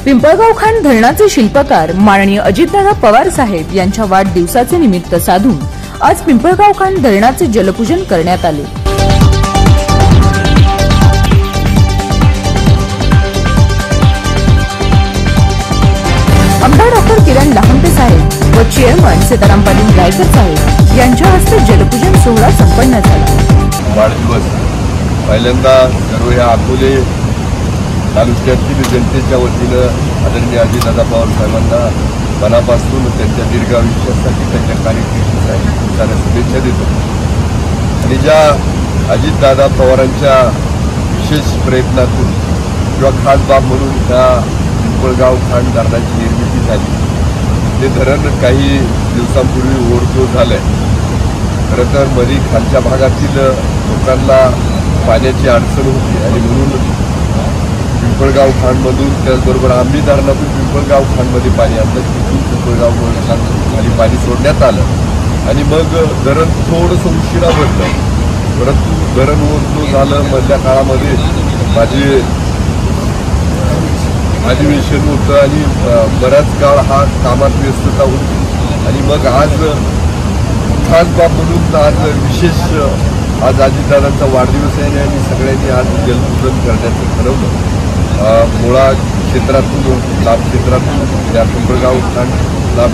पिंपळगाव खांड धरणाचे शिल्पकार माननीय अजितदादा पवार साहेब यांच्या वाढदिवसाचे निमित्त साधून आज पिंपळगाव खांड धरणाचे जलपूजन करण्यात आले। आमदार डॉक्टर किरण लहामटे साहेब व चेअरमन सीताराम पाटील गायकर साहेब यांच्या हस्ते जलपूजन सोहळा संपन्न झाला। वाढदिवस पहिल्यांदा सर्व या अकोले तालुक्यातील जनतेच्या वतीनं आदरणीय अजितदादा पवार साहेबांना मनापासून त्यांच्या दीर्घ आयुष्यासाठी त्यांच्या कार्यकिर्दीसाठी खूप साऱ्या शुभेच्छा देतो। आणि ज्या अजितदादा पवारांच्या विशेष प्रयत्नातून किंवा खास बाब म्हणून ह्या पिंपळगाव खांड धरणाची निर्मिती झाली। ते धरण काही दिवसांपूर्वी ओव्हरफ्लो झालंय। खरं तर मध्ये खालच्या भागातील लोकांना पाण्याची अडचण होती आणि म्हणून पिंपळगाव खांडमधून त्याचबरोबर आंबी धरणातून पिंपळगाव खांडमध्ये पाणी आणलं। तिथून पिंपळगाव खाली पाणी सोडण्यात आलं आणि मग धरण थोडंसं उशिरा भरलं, परंतु धरण ओव्हरफ्लो झालं। मधल्या काळामध्ये माझे अधिवेशन होतं आणि बराच काळ हा कामात व्यस्तता होती आणि मग आज खास बाब म्हणून आज विशेष आज अजितदादांचा वाढदिवस आहे आणि सगळ्यांनी आज जलपूजन करण्याचं ठरवलं। मुळा क्षेत्रातून लाभ क्षेत्रातून या पिंपळगाव खांड लाभ